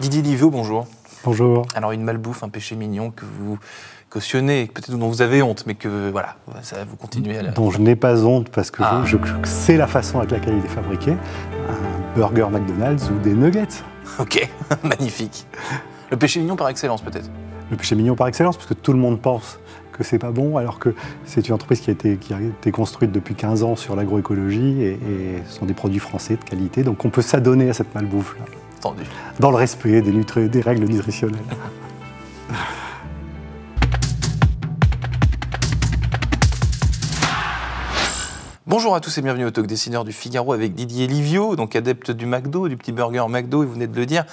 Didier Livio, bonjour. Bonjour. Alors une malbouffe, un péché mignon que vous cautionnez, peut-être dont vous avez honte, mais que voilà, ça vous continuez à la... Dont je n'ai pas honte parce que je sais la façon avec laquelle il est fabriqué. Un burger McDonald's ou des nuggets. Ok, magnifique. Le péché mignon par excellence peut-être. Le péché mignon par excellence, parce que tout le monde pense que c'est pas bon, alors que c'est une entreprise qui a été construite depuis 15 ans sur l'agroécologie et ce sont des produits français de qualité. Donc on peut s'adonner à cette malbouffe-là. Entendu. Dans le respect des règles nutritionnelles. Bonjour à tous et bienvenue au Talk Dessineur du Figaro avec Didier Livio, donc adepte du McDo, du petit burger McDo, et vous venez de le dire,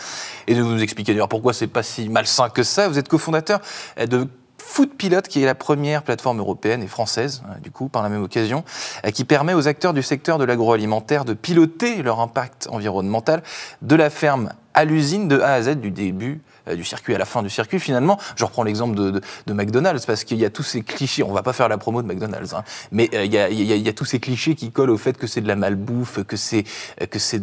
et de nous expliquer d'ailleurs pourquoi c'est pas si malsain que ça. Vous êtes cofondateur de Foodpilot, qui est la première plateforme européenne et française, du coup, par la même occasion, qui permet aux acteurs du secteur de l'agroalimentaire de piloter leur impact environnemental de la ferme à l'usine, de A à Z, du début du circuit à la fin du circuit. Finalement, je reprends l'exemple de McDonald's, parce qu'il y a tous ces clichés, on ne va pas faire la promo de McDonald's, hein, mais il y a tous ces clichés qui collent au fait que c'est de la malbouffe, que c'est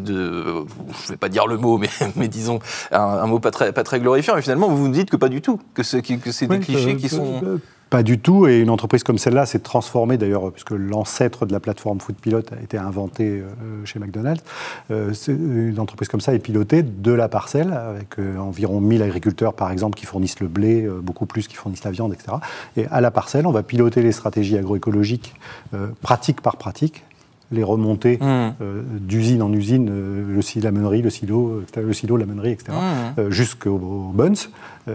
de... je ne vais pas dire le mot, mais disons un mot pas très glorifiant, et finalement, vous nous dites que pas du tout, que c'est des clichés qui sont... Pas du tout, et une entreprise comme celle-là s'est transformée d'ailleurs, puisque l'ancêtre de la plateforme Foodpilot a été inventé chez McDonald's. Une entreprise comme ça est pilotée de la parcelle, avec environ 1000 agriculteurs par exemple qui fournissent le blé, beaucoup plus qui fournissent la viande, etc. Et à la parcelle, on va piloter les stratégies agroécologiques pratique par pratique, les remontées d'usine en usine, la meunerie, le silo, la meunerie, etc., jusqu'aux buns.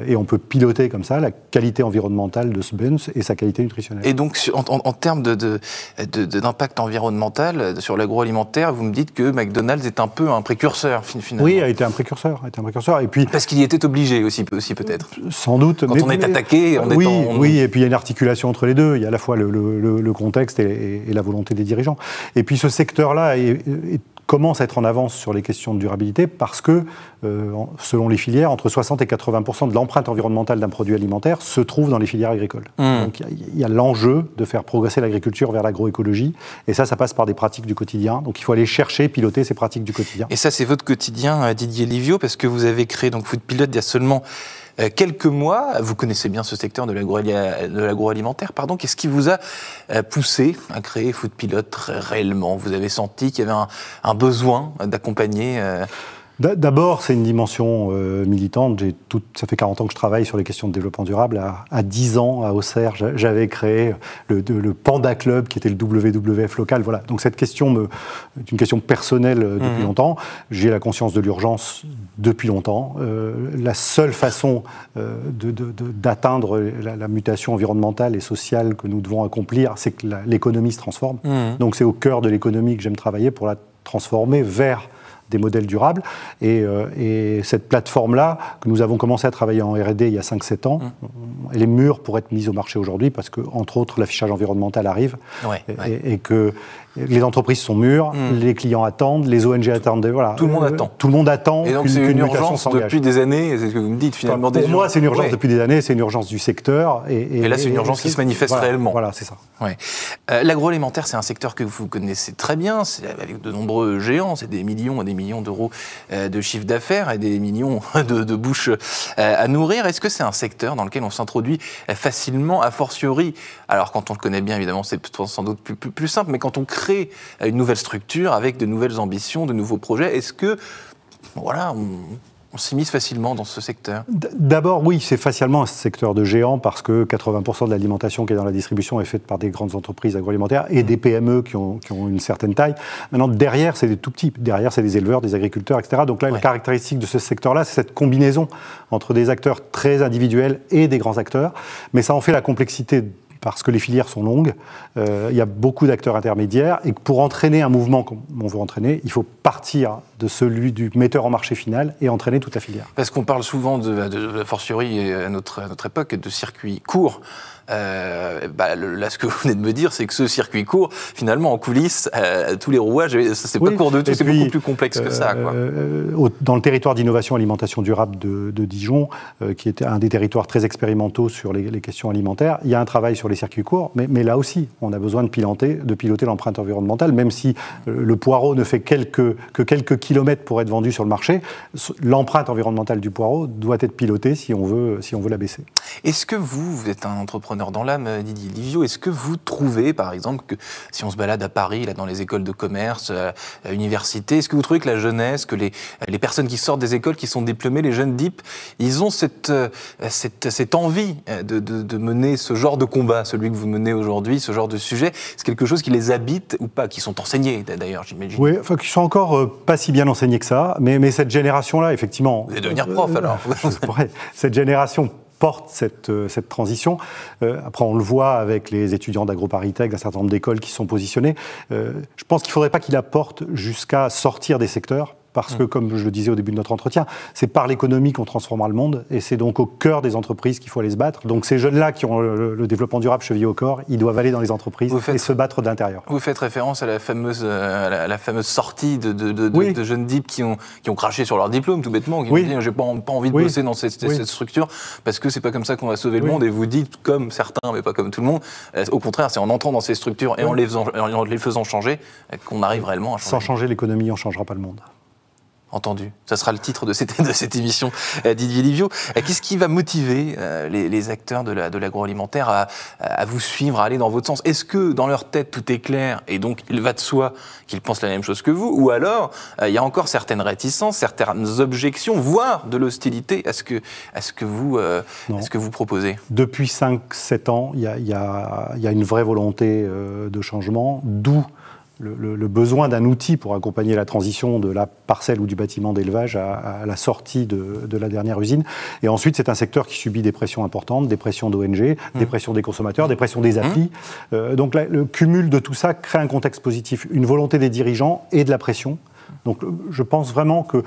Et on peut piloter comme ça la qualité environnementale de ce buns et sa qualité nutritionnelle. Et donc, en termes d'impact environnemental sur l'agroalimentaire, vous me dites que McDonald's est un peu un précurseur, finalement. Oui, a été un précurseur. Et puis, parce qu'il y était obligé aussi peut-être. Sans doute. Quand on est attaqué, oui, et puis il y a une articulation entre les deux. Il y a à la fois le contexte et la volonté des dirigeants. Et puis ce secteur-là commence à être en avance sur les questions de durabilité parce que, selon les filières, entre 60 et 80% de l'empreinte environnementale d'un produit alimentaire se trouve dans les filières agricoles. Donc il y a l'enjeu de faire progresser l'agriculture vers l'agroécologie, et ça passe par des pratiques du quotidien. Donc il faut aller chercher, piloter ces pratiques du quotidien. Et ça, c'est votre quotidien, Didier Livio, parce que vous avez créé donc Foodpilot il y a seulement quelques mois. Vous connaissez bien ce secteur de l'agroalimentaire, pardon. Qu'est-ce qui vous a poussé à créer Foodpilot réellement? Vous avez senti qu'il y avait un besoin d'accompagner D'abord, c'est une dimension militante. Ça fait 40 ans que je travaille sur les questions de développement durable. À 10 ans, à Auxerre, j'avais créé le Panda Club, qui était le WWF local. Voilà. Donc cette question est une question personnelle depuis longtemps. J'ai la conscience de l'urgence depuis longtemps. La seule façon d'atteindre la mutation environnementale et sociale que nous devons accomplir, c'est que l'économie se transforme. Donc c'est au cœur de l'économie que j'aime travailler pour la transformer vers des modèles durables. Et cette plateforme-là, que nous avons commencé à travailler en R&D il y a 5-7 ans, elle est mûre pour être mise au marché aujourd'hui parce que, entre autres, l'affichage environnemental arrive et que les entreprises sont mûres, les clients attendent, les ONG attendent. Voilà. Tout le monde attend. Tout le monde attend. Et donc c'est une urgence depuis des années, c'est ce que vous me dites finalement. Pour moi, c'est une urgence depuis des années, c'est une urgence du secteur. Et là, c'est une urgence qui se manifeste réellement. Voilà, c'est ça. Ouais. L'agroalimentaire, c'est un secteur que vous connaissez très bien, c'est avec de nombreux géants, c'est des millions et des millions d'euros de chiffre d'affaires et des millions de bouches à nourrir. Est-ce que c'est un secteur dans lequel on s'introduit facilement, a fortiori, alors quand on le connaît bien, évidemment, c'est sans doute plus simple, mais quand on crée une nouvelle structure avec de nouvelles ambitions, de nouveaux projets, est-ce que, voilà, on s'immisce facilement dans ce secteur? D'abord, oui, c'est facialement un secteur de géants parce que 80% de l'alimentation qui est dans la distribution est faite par des grandes entreprises agroalimentaires et des PME qui ont une certaine taille. Maintenant, derrière, c'est des tout petits. Derrière, c'est des éleveurs, des agriculteurs, etc. Donc là, la caractéristique de ce secteur-là, c'est cette combinaison entre des acteurs très individuels et des grands acteurs. Mais ça en fait la complexité parce que les filières sont longues, il y a beaucoup d'acteurs intermédiaires, et pour entraîner un mouvement comme on veut entraîner, il faut partir de celui du metteur en marché final et entraîner toute la filière. Parce qu'on parle souvent, de fortiori à notre époque, de circuits courts. Là, ce que vous venez de me dire, c'est que ce circuit court, finalement, en coulisses, tous les rouages, c'est pas court de tout, c'est beaucoup plus complexe que ça. Dans le territoire d'innovation alimentation durable de Dijon, qui était un des territoires très expérimentaux sur les questions alimentaires, il y a un travail sur les circuits courts, mais là aussi, on a besoin de piloter l'empreinte environnementale, même si le poireau ne fait que quelques kilomètres pour être vendu sur le marché, l'empreinte environnementale du poireau doit être pilotée si on veut la baisser. Est-ce que vous êtes un entrepreneur dans l'âme, Didier Livio, est-ce que vous trouvez, par exemple, que si on se balade à Paris, là, dans les écoles de commerce, à l'université, est-ce que vous trouvez que la jeunesse, que les personnes qui sortent des écoles, qui sont diplômées, les jeunes DIP, ils ont cette envie de mener ce genre de combat, celui que vous menez aujourd'hui, ce genre de sujet, c'est quelque chose qui les habite ou pas, qui sont enseignés d'ailleurs, j'imagine. Oui, enfin, qui sont encore pas si bien enseignés que ça, mais cette génération-là, effectivement... Vous allez devenir prof alors. Cette génération porte cette transition. Après, on le voit avec les étudiants d'AgroParisTech, d'un certain nombre d'écoles qui sont positionnées. Je pense qu'il ne faudrait pas qu'ils la portent jusqu'à sortir des secteurs, parce que, comme je le disais au début de notre entretien, c'est par l'économie qu'on transformera le monde, et c'est donc au cœur des entreprises qu'il faut aller se battre. Donc ces jeunes-là qui ont le développement durable chevillé au corps, ils doivent aller dans les entreprises et se battre de l'intérieur. Vous faites référence à la fameuse sortie de jeunes DIP qui ont craché sur leur diplôme, tout bêtement, qui ont dit « j'ai pas envie de bosser dans cette structure, parce que c'est pas comme ça qu'on va sauver le monde », et vous dites, comme certains, mais pas comme tout le monde, au contraire, c'est en entrant dans ces structures et en les faisant changer qu'on arrive réellement à changer. Sans changer l'économie, on ne changera pas le monde. Entendu. Ça sera le titre de cette émission, Didier Livio. Qu'est-ce qui va motiver les acteurs de l'agroalimentaire à vous suivre, à aller dans votre sens? Est-ce que dans leur tête tout est clair et donc il va de soi qu'ils pensent la même chose que vous, ou alors il y a encore certaines réticences, certaines objections, voire de l'hostilité à ce que vous proposez? Depuis 5-7 ans, il y a une vraie volonté de changement, d'où le besoin d'un outil pour accompagner la transition de la parcelle ou du bâtiment d'élevage à la sortie de la dernière usine. Et ensuite, c'est un secteur qui subit des pressions importantes, des pressions d'ONG, des pressions des consommateurs, des pressions des applis. Donc le cumul de tout ça crée un contexte positif, une volonté des dirigeants et de la pression. Donc je pense vraiment que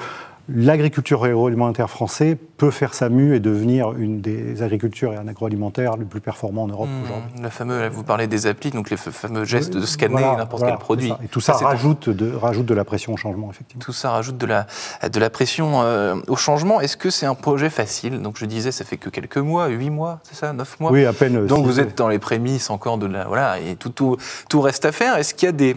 l'agriculture agroalimentaire français peut faire sa mue et devenir une des agricultures et un agroalimentaire le plus performant en Europe aujourd'hui. Vous parlez des applis, donc les fameux gestes de scanner n'importe quel produit. Et tout ça rajoute de la pression au changement, effectivement. Tout ça rajoute de la pression au changement. Est-ce que c'est un projet facile? Donc je disais, ça fait que quelques mois, 8 mois, c'est ça, 9 mois? Oui, à peine. Donc vous êtes dans les prémices encore et tout reste à faire. Est-ce qu'il y a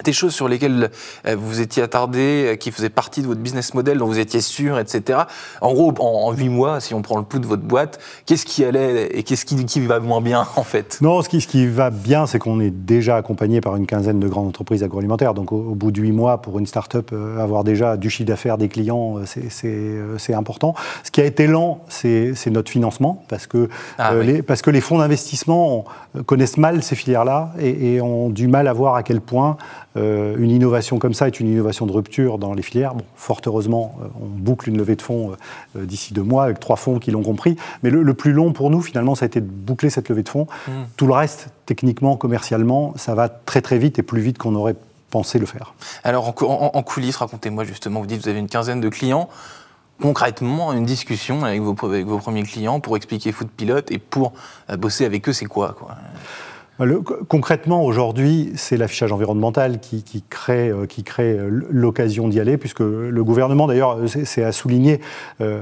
des choses sur lesquelles vous vous étiez attardé, qui faisaient partie de votre business model, dont vous étiez sûr, etc. En gros, en 8 mois, si on prend le pouls de votre boîte, qu'est-ce qui allait et qu'est-ce qui va moins bien, en fait? Non, ce qui va bien, c'est qu'on est déjà accompagné par une quinzaine de grandes entreprises agroalimentaires. Donc, au bout de 8 mois, pour une start-up, avoir déjà du chiffre d'affaires, des clients, c'est important. Ce qui a été lent, c'est notre financement, parce que les fonds d'investissement connaissent mal ces filières-là et ont du mal à voir à quel point une innovation comme ça est une innovation de rupture dans les filières. Bon, fort heureusement, on boucle une levée de fonds d'ici 2 mois avec 3 fonds qui l'ont compris. Mais le plus long pour nous, finalement, ça a été de boucler cette levée de fonds. Tout le reste, techniquement, commercialement, ça va très très vite et plus vite qu'on aurait pensé le faire. Alors, en coulisses, racontez-moi justement, vous dites que vous avez une quinzaine de clients. Concrètement, une discussion avec vos premiers clients pour expliquer Foodpilot et pour bosser avec eux, c'est quoi? Concrètement, aujourd'hui, c'est l'affichage environnemental qui crée l'occasion d'y aller, puisque le gouvernement, d'ailleurs, c'est à souligner,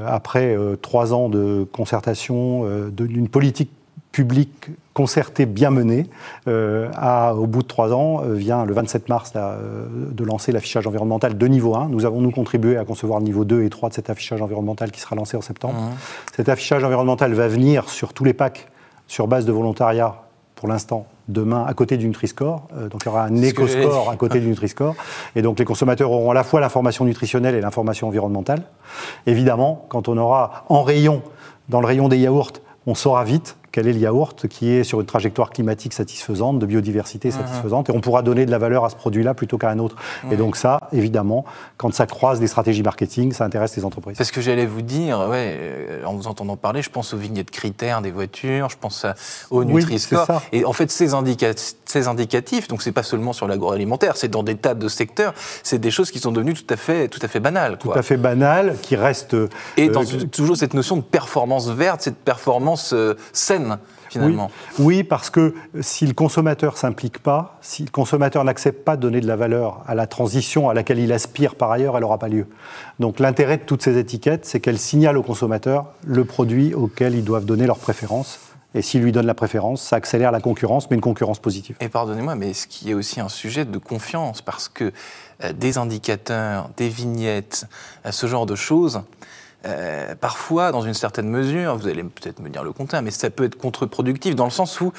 après 3 ans de concertation, d'une politique publique concertée bien menée, au bout de 3 ans, vient le 27 mars de lancer l'affichage environnemental de niveau 1. Nous avons contribué à concevoir le niveau 2 et 3 de cet affichage environnemental qui sera lancé en septembre. Cet affichage environnemental va venir sur tous les packs, sur base de volontariat, pour l'instant, demain, à côté du Nutri-Score. Donc, il y aura un éco-score à côté du Nutri-Score. Et donc, les consommateurs auront à la fois l'information nutritionnelle et l'information environnementale. Évidemment, quand on aura dans le rayon des yaourts, on saura vite quel est le yaourt qui est sur une trajectoire climatique satisfaisante, de biodiversité satisfaisante, et on pourra donner de la valeur à ce produit-là plutôt qu'à un autre. Et donc ça, évidemment, quand ça croise des stratégies marketing, ça intéresse les entreprises. C'est ce que j'allais vous dire, en vous entendant parler, je pense aux vignettes critères des voitures, je pense au Nutri-Score. Oui, et en fait, ces indicatifs, donc c'est pas seulement sur l'agroalimentaire, c'est dans des tas de secteurs, c'est des choses qui sont devenues tout à fait banales. Tout à fait banales, qui restent... Et dans toujours cette notion de performance verte, cette performance saine. Finalement. Oui, parce que si le consommateur ne s'implique pas, si le consommateur n'accepte pas de donner de la valeur à la transition à laquelle il aspire par ailleurs, elle n'aura pas lieu. Donc l'intérêt de toutes ces étiquettes, c'est qu'elles signalent aux consommateurs le produit auquel ils doivent donner leur préférence. Et s'il lui donne la préférence, ça accélère la concurrence, mais une concurrence positive. Et pardonnez-moi, mais est-ce qu'il y a aussi un sujet de confiance? Parce que des indicateurs, des vignettes, ce genre de choses, parfois, dans une certaine mesure, vous allez peut-être me dire le contraire, mais ça peut être contre-productif dans le sens où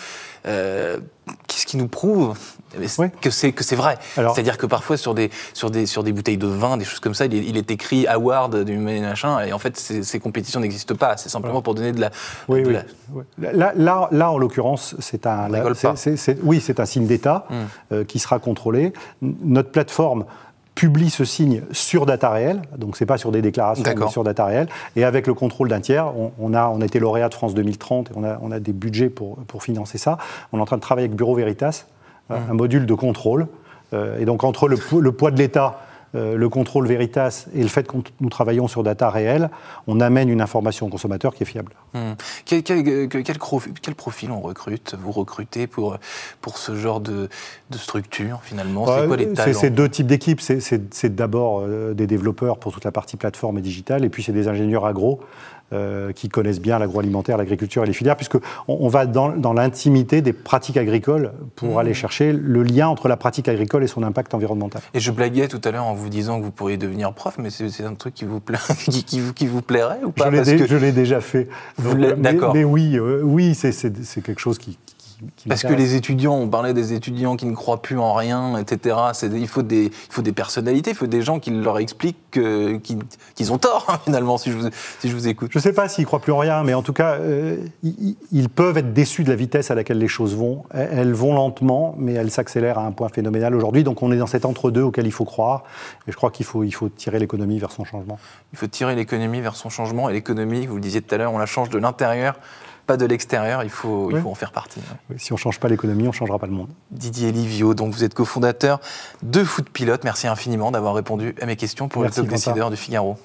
qu'est-ce qui nous prouve que c'est vrai? C'est-à-dire que parfois sur des bouteilles de vin, des choses comme ça, il est écrit award du machin, et en fait ces compétitions n'existent pas. C'est simplement pour donner de la. Oui. Là, en l'occurrence, c'est un. C'est un signe d'État qui sera contrôlé. Notre plateforme publie ce signe sur data réelle, donc c'est pas sur des déclarations, mais sur data réelle, et avec le contrôle d'un tiers, on a été lauréat de France 2030, et on a des budgets pour financer ça. On est en train de travailler avec Bureau Veritas, un module de contrôle, et donc entre le poids de l'État, le contrôle Veritas et le fait que nous travaillons sur data réelle, on amène une information au consommateur qui est fiable. Quel profil on recrute? Vous recrutez pour ce genre de structure, finalement? C'est quoi les talents? C'est deux types d'équipes. C'est d'abord des développeurs pour toute la partie plateforme et digitale, et puis c'est des ingénieurs agro qui connaissent bien l'agroalimentaire, l'agriculture et les filières, puisqu'on va dans l'intimité des pratiques agricoles pour aller chercher le lien entre la pratique agricole et son impact environnemental. Et je blaguais tout à l'heure en vous disant que vous pourriez devenir prof, mais c'est un truc qui vous plairait ou pas? Je l'ai déjà fait. D'accord. Mais oui, c'est quelque chose qui parce que les étudiants, on parlait des étudiants qui ne croient plus en rien, etc. Il faut des personnalités, il faut des gens qui leur expliquent qu'ils ont tort, finalement, si je vous écoute. Je ne sais pas s'ils ne croient plus en rien, mais en tout cas, ils peuvent être déçus de la vitesse à laquelle les choses vont. Elles vont lentement, mais elles s'accélèrent à un point phénoménal aujourd'hui. Donc on est dans cet entre-deux auquel il faut croire. Et je crois qu'il faut tirer l'économie vers son changement. Il faut tirer l'économie vers son changement. Et l'économie, vous le disiez tout à l'heure, on la change de l'intérieur, pas de l'extérieur, il faut en faire partie. Oui, si on ne change pas l'économie, on ne changera pas le monde. Didier Livio, donc vous êtes cofondateur de Foodpilot. Merci infiniment d'avoir répondu à mes questions pour le Talk Décideur du Figaro.